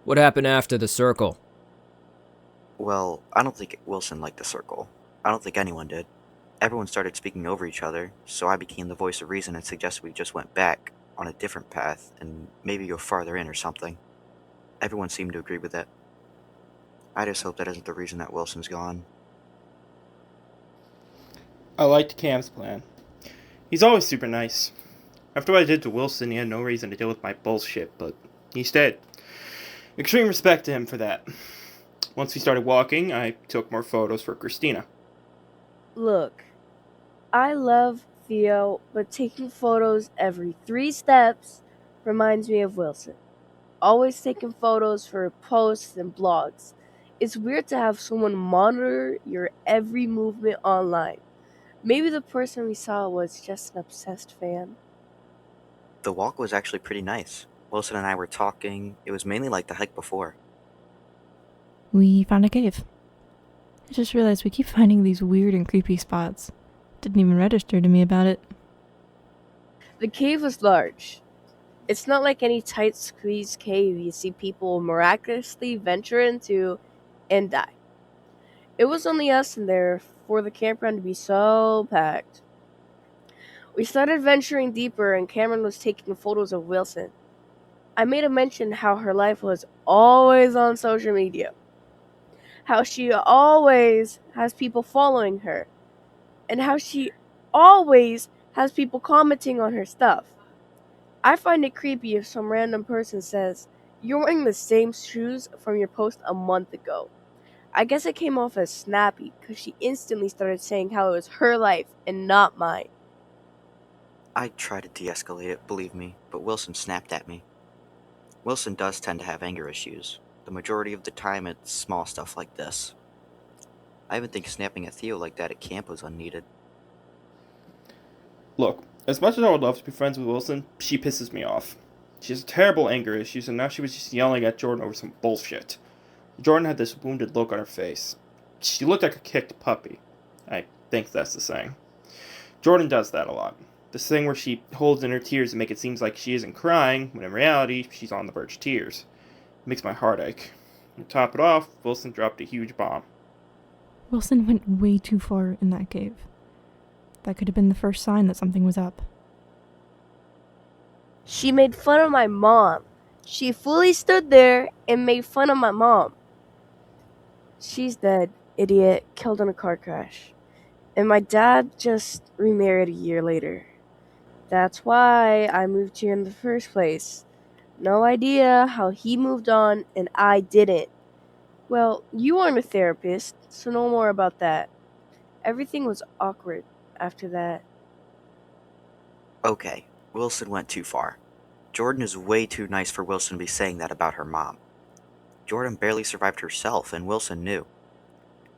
What happened after the circle? Well, I don't think Wilson liked the circle. I don't think anyone did. Everyone started speaking over each other, so I became the voice of reason and suggested we just went back on a different path and maybe go farther in or something. Everyone seemed to agree with that. I just hope that isn't the reason that Wilson's gone. I liked Cam's plan. He's always super nice. After what I did to Wilson, he had no reason to deal with my bullshit, but he stayed. Extreme respect to him for that. Once we started walking, I took more photos for Christina. Look, I love Theo, but taking photos every 3 steps reminds me of Wilson. Always taking photos for posts and blogs. It's weird to have someone monitor your every movement online. Maybe the person we saw was just an obsessed fan. The walk was actually pretty nice. Wilson and I were talking. It was mainly like the hike before. We found a cave. I just realized we keep finding these weird and creepy spots. Didn't even register to me about it. The cave was large. It's not like any tight squeezed cave you see people miraculously venture into and die. It was only us in there for the campground to be so packed. We started venturing deeper, and Cameron was taking photos of Wilson. I made a mention how her life was always on social media, how she always has people following her, and how she always has people commenting on her stuff. I find it creepy if some random person says, "You're wearing the same shoes from your post a month ago." I guess it came off as snappy because she instantly started saying how it was her life and not mine. I tried to de escalate it, believe me, but Wilson snapped at me. Wilson does tend to have anger issues. The majority of the time, it's small stuff like this. I even think snapping at Theo like that at camp was unneeded. Look, as much as I would love to be friends with Wilson, she pisses me off. She has terrible anger issues, and now she was just yelling at Jordan over some bullshit. Jordan had this wounded look on her face. She looked like a kicked puppy. I think that's the saying. Jordan does that a lot. This thing where she holds in her tears to make it seem like she isn't crying, when in reality, she's on the verge of tears. It makes my heart ache. To top it off, Wilson dropped a huge bomb. Wilson went way too far in that cave. That could have been the first sign that something was up. She made fun of my mom. She fully stood there and made fun of my mom. She's dead, idiot, killed in a car crash. And my dad just remarried a year later. That's why I moved here in the first place. No idea how he moved on and I didn't. Well, you aren't a therapist, so no more about that. Everything was awkward after that. Okay, Wilson went too far. Jordan is way too nice for Wilson to be saying that about her mom. Jordan barely survived herself, and Wilson knew.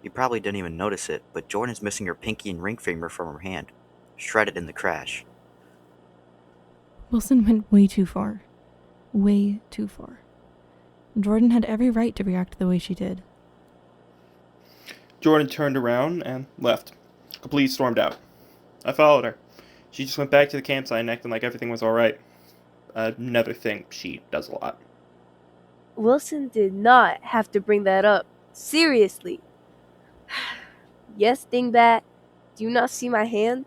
He probably didn't even notice it, but Jordan is missing her pinky and ring finger from her hand, shredded in the crash. Wilson went way too far. Way too far. Jordan had every right to react the way she did. Jordan turned around and left. Completely stormed out. I followed her. She just went back to the campsite and acting like everything was alright. Another thing she does a lot. Wilson did not have to bring that up. Seriously. Yes, dingbat. Do you not see my hand?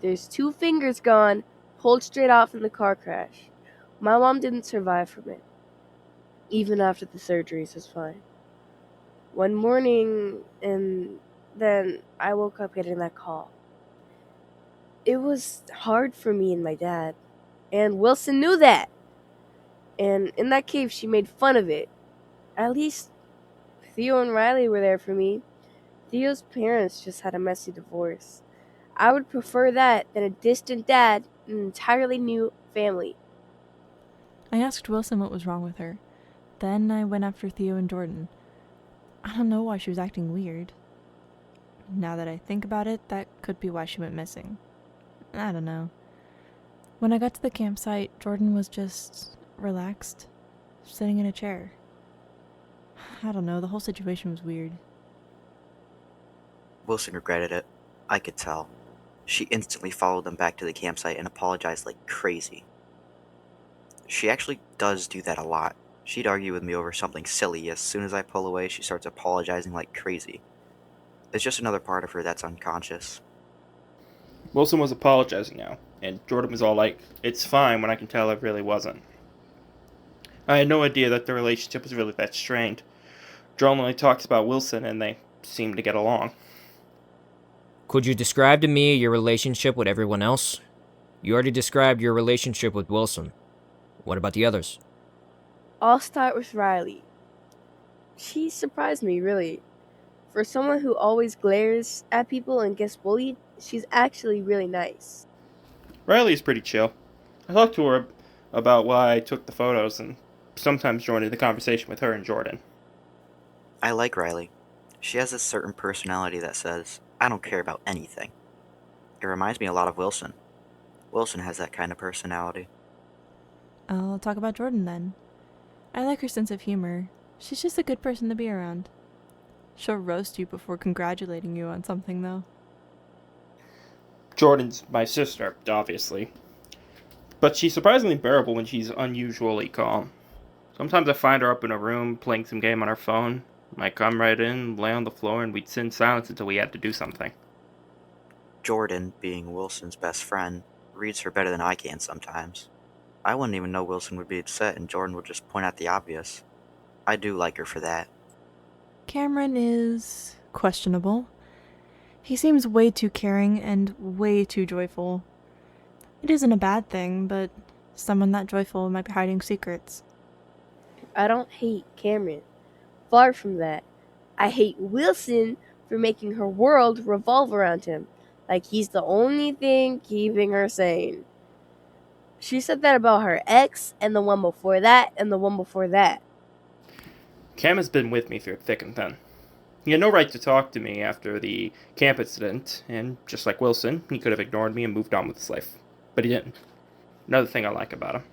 There's 2 fingers gone, pulled straight out from the car crash. My mom didn't survive from it. Even after the surgeries was fine. One morning, and then I woke up getting that call. It was hard for me and my dad. And Wilson knew that. And in that cave, she made fun of it. At least Theo and Riley were there for me. Theo's parents just had a messy divorce. I would prefer that than a distant dad and an entirely new family. I asked Wilson what was wrong with her. Then I went after Theo and Jordan. I don't know why she was acting weird. Now that I think about it, that could be why she went missing. I don't know. When I got to the campsite, Jordan was just relaxed, sitting in a chair. I don't know, the whole situation was weird. Wilson regretted it. I could tell. She instantly followed them back to the campsite and apologized like crazy. She actually does do that a lot. She'd argue with me over something silly. As soon as I pull away, she starts apologizing like crazy. It's just another part of her that's unconscious. Wilson was apologizing now, and Jordan was all like, "It's fine," when I can tell it really wasn't. I had no idea that the relationship was really that strained. Jordan only talks about Wilson, and they seem to get along. Could you describe to me your relationship with everyone else? You already described your relationship with Wilson. What about the others? I'll start with Riley. She surprised me, really. For someone who always glares at people and gets bullied, she's actually really nice. Riley is pretty chill. I talked to her about why I took the photos and sometimes joined in the conversation with her and Jordan. I like Riley. She has this certain personality that says, I don't care about anything. It reminds me a lot of Wilson. Wilson has that kind of personality. I'll talk about Jordan then. I like her sense of humor. She's just a good person to be around. She'll roast you before congratulating you on something, though. Jordan's my sister, obviously. But she's surprisingly bearable when she's unusually calm. Sometimes I find her up in a room playing some game on her phone. I'd come right in, lay on the floor, and we'd sit in silence until we had to do something. Jordan, being Wilson's best friend, reads her better than I can sometimes. I wouldn't even know Wilson would be upset and Jordan would just point out the obvious. I do like her for that. Cameron is questionable. He seems way too caring and way too joyful. It isn't a bad thing, but someone that joyful might be hiding secrets. I don't hate Cameron. Far from that. I hate Wilson for making her world revolve around him. Like he's the only thing keeping her sane. She said that about her ex, and the one before that, and the one before that. Cam has been with me through thick and thin. He had no right to talk to me after the camp incident, and just like Wilson, he could have ignored me and moved on with his life. But he didn't. Another thing I like about him.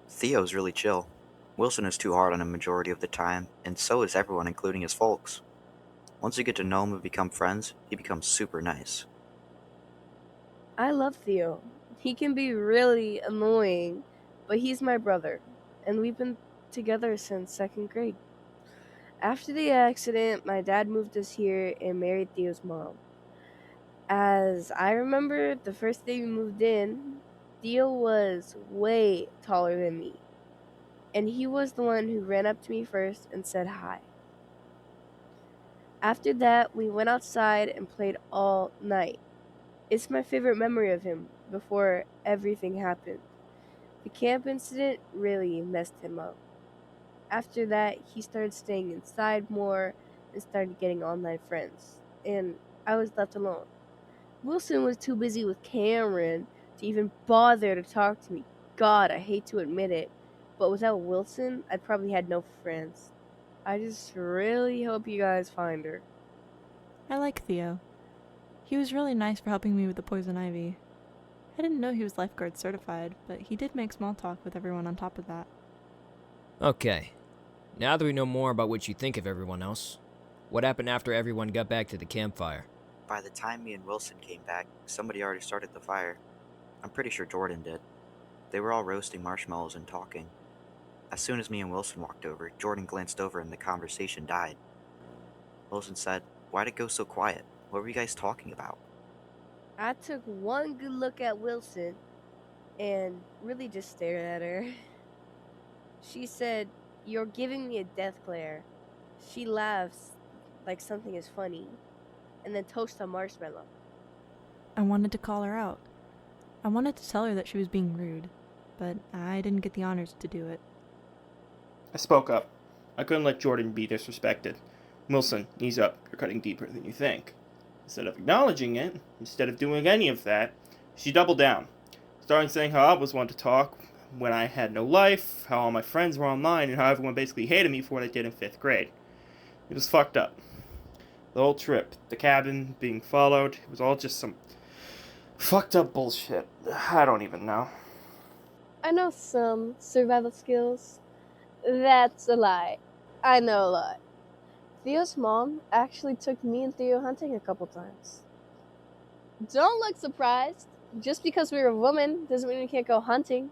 Theo's really chill. Wilson is too hard on him majority of the time, and so is everyone, including his folks. Once you get to know him and become friends, he becomes super nice. I love Theo. He can be really annoying, but he's my brother, and we've been together since second grade. After the accident, my dad moved us here and married Theo's mom. As I remember, the first day we moved in, Theo was way taller than me, and he was the one who ran up to me first and said hi. After that, we went outside and played all night. It's my favorite memory of him before everything happened. The camp incident really messed him up. After that, he started staying inside more and started getting online friends, and I was left alone. Wilson was too busy with Cameron to even bother to talk to me. God, I hate to admit it, but without Wilson, I probably had no friends. I just really hope you guys find her. I like Theo. He was really nice for helping me with the poison ivy. I didn't know he was lifeguard certified, but he did make small talk with everyone on top of that. Okay. Now that we know more about what you think of everyone else, what happened after everyone got back to the campfire? By the time me and Wilson came back, somebody already started the fire. I'm pretty sure Jordan did. They were all roasting marshmallows and talking. As soon as me and Wilson walked over, Jordan glanced over and the conversation died. Wilson said, Why'd it go so quiet? What were you guys talking about? I took one good look at Wilson and really just stared at her. She said, You're giving me a death glare. She laughs like something is funny, and then toasts a marshmallow. I wanted to call her out. I wanted to tell her that she was being rude, but I didn't get the honors to do it. I spoke up. I couldn't let Jordan be disrespected. Wilson, ease up. You're cutting deeper than you think. Instead of acknowledging it, instead of doing any of that, she doubled down, starting saying how I was one to talk when I had no life, how all my friends were online, and how everyone basically hated me for what I did in 5th grade. It was fucked up. The whole trip, the cabin, being followed, it was all just some fucked up bullshit. I don't even know. I know some survival skills. That's a lie. I know a lot. Theo's mom actually took me and Theo hunting a couple times. Don't look surprised. Just because we're a woman doesn't mean we can't go hunting.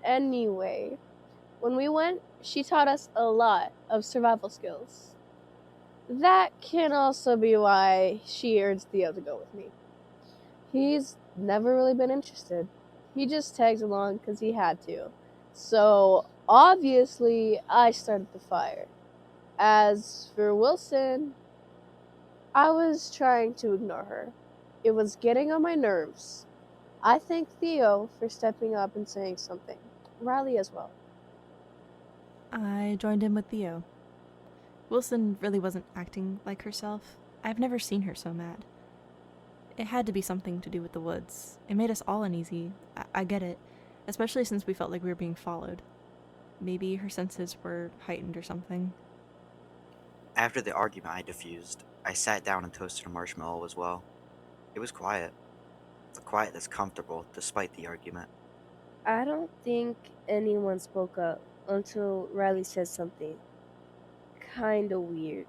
Anyway, When we went, she taught us a lot of survival skills. That can also be why she urged Theo to go with me. He's never really been interested. He just tags along because he had to. So, obviously, I started the fire. As for Wilson, I was trying to ignore her. It was getting on my nerves. I thank Theo for stepping up and saying something. Riley as well. I joined in with Theo. Wilson really wasn't acting like herself. I've never seen her so mad. It had to be something to do with the woods. It made us all uneasy. I get it, especially since we felt like we were being followed. Maybe her senses were heightened or something. After the argument I diffused, I sat down and toasted a marshmallow as well. It was quiet. A quiet that's comfortable despite the argument. I don't think anyone spoke up until Riley said something kinda weird.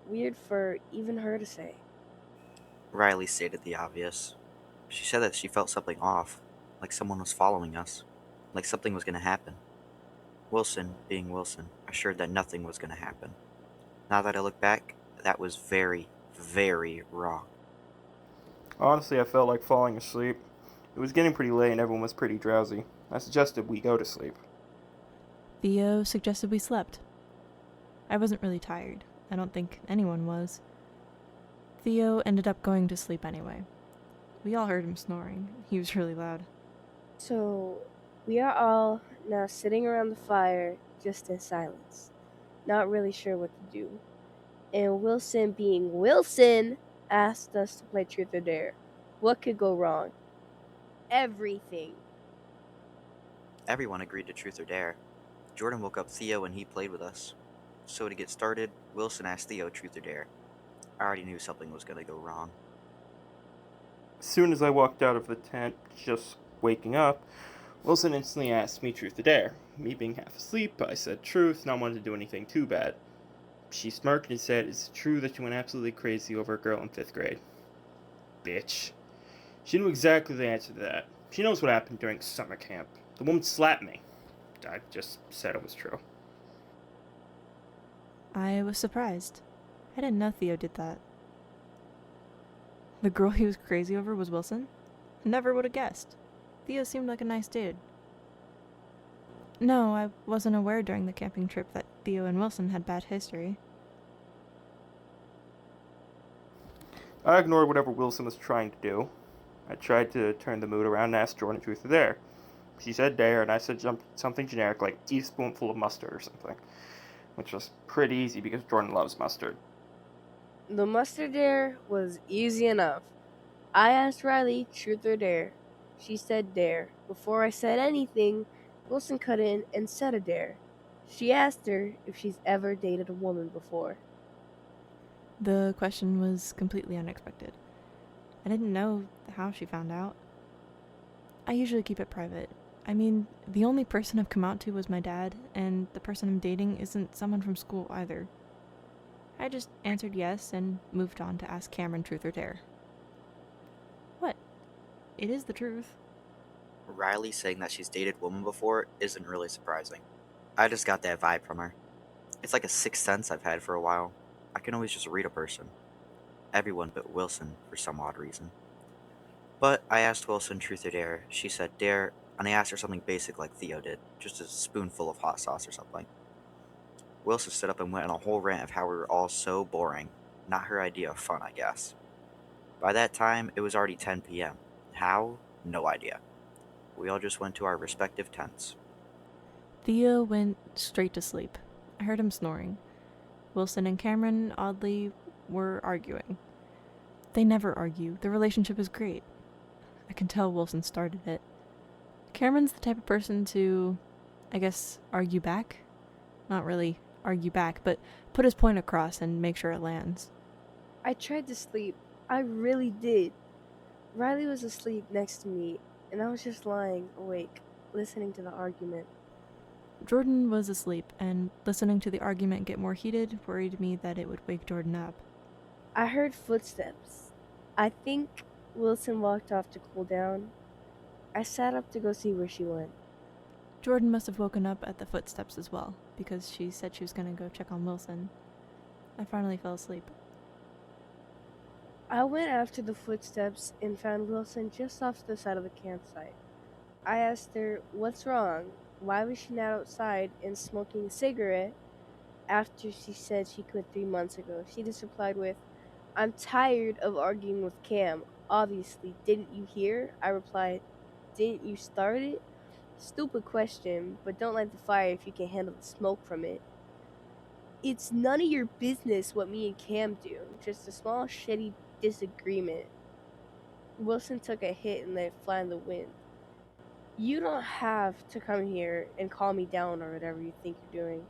Weird for even her to say. Riley stated the obvious. She said that she felt something off, like someone was following us, like something was going to happen. Wilson, being Wilson, assured that nothing was going to happen. Now that I look back, that was very, very wrong. Honestly, I felt like falling asleep. It was getting pretty late and everyone was pretty drowsy. I suggested we go to sleep. Theo suggested we slept. I wasn't really tired. I don't think anyone was. Theo ended up going to sleep anyway. We all heard him snoring. He was really loud. So, we are all now sitting around the fire just in silence, not really sure what to do. And Wilson, being Wilson, asked us to play Truth or Dare. What could go wrong? Everything. Everyone agreed to Truth or Dare. Jordan woke up Theo and he played with us. So to get started, Wilson asked Theo Truth or Dare. I already knew something was going to go wrong. As soon as I walked out of the tent, just waking up, Wilson instantly asked me truth or dare. Me being half asleep, I said truth, not wanting to do anything too bad. She smirked and said, "Is it true that you went absolutely crazy over a girl in 5th grade?" Bitch. She knew exactly the answer to that. She knows what happened during summer camp. The woman slapped me. I just said it was true. I was surprised. I didn't know Theo did that. The girl he was crazy over was Wilson? Never would have guessed. Theo seemed like a nice dude. No, I wasn't aware during the camping trip that Theo and Wilson had bad history. I ignored whatever Wilson was trying to do. I tried to turn the mood around and asked Jordan truth or dare. She said dare, and I said something generic like eat a spoonful of mustard or something, which was pretty easy because Jordan loves mustard. The mustard dare was easy enough. I asked Riley truth or dare. She said dare. Before I said anything, Wilson cut in and said a dare. She asked her if she's ever dated a woman before. The question was completely unexpected. I didn't know how she found out. I usually keep it private. I mean, the only person I've come out to was my dad, and the person I'm dating isn't someone from school either. I just answered yes and moved on to ask Cameron truth or dare. What? It is the truth. Riley saying that she's dated women before isn't really surprising. I just got that vibe from her. It's like a sixth sense I've had for a while. I can always just read a person. Everyone but Wilson for some odd reason. But I asked Wilson truth or dare. She said dare, and I asked her something basic like Theo did, just a spoonful of hot sauce or something. Wilson stood up and went on a whole rant of how we were all so boring. Not her idea of fun, I guess. By that time, it was already 10 p.m. How? No idea. We all just went to our respective tents. Theo went straight to sleep. I heard him snoring. Wilson and Cameron, oddly, were arguing. They never argue. Their relationship is great. I can tell Wilson started it. Cameron's the type of person to, I guess, argue back. Not really argue back, but put his point across and make sure it lands. I tried to sleep. I really did. Riley was asleep next to me, and I was just lying awake, listening to the argument. Jordan was asleep, and listening to the argument get more heated worried me that it would wake Jordan up. I heard footsteps. I think Wilson walked off to cool down. I sat up to go see where she went. Jordan must have woken up at the footsteps as well, because she said she was going to go check on Wilson. I finally fell asleep. I went after the footsteps and found Wilson just off the side of the campsite. I asked her, "What's wrong? Why was she not outside and smoking a cigarette after she said she quit 3 months ago?" She just replied with, "I'm tired of arguing with Cam. Obviously, didn't you hear?" I replied, "Didn't you start it?" Stupid question, but don't light the fire if you can handle the smoke from it. It's none of your business what me and Cam do. Just a small, shitty disagreement. Wilson took a hit and let it fly in the wind. You don't have to come here and call me down or whatever you think you're doing.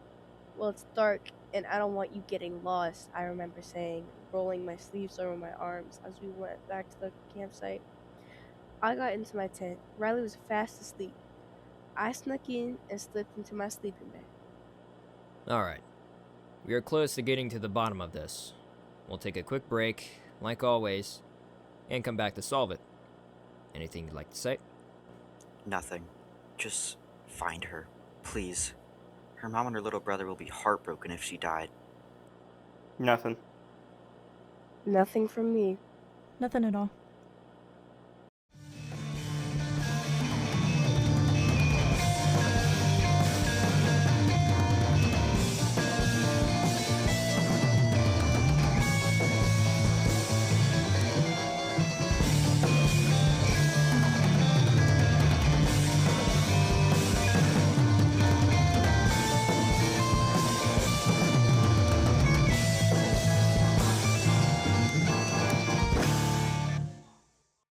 Well, it's dark and I don't want you getting lost, I remember saying, rolling my sleeves over my arms as we went back to the campsite. I got into my tent. Riley was fast asleep. I snuck in and slipped into my sleeping bag. Alright. We are close to getting to the bottom of this. We'll take a quick break, like always, and come back to solve it. Anything you'd like to say? Nothing. Just find her. Please. Her mom and her little brother will be heartbroken if she died. Nothing. Nothing from me. Nothing at all.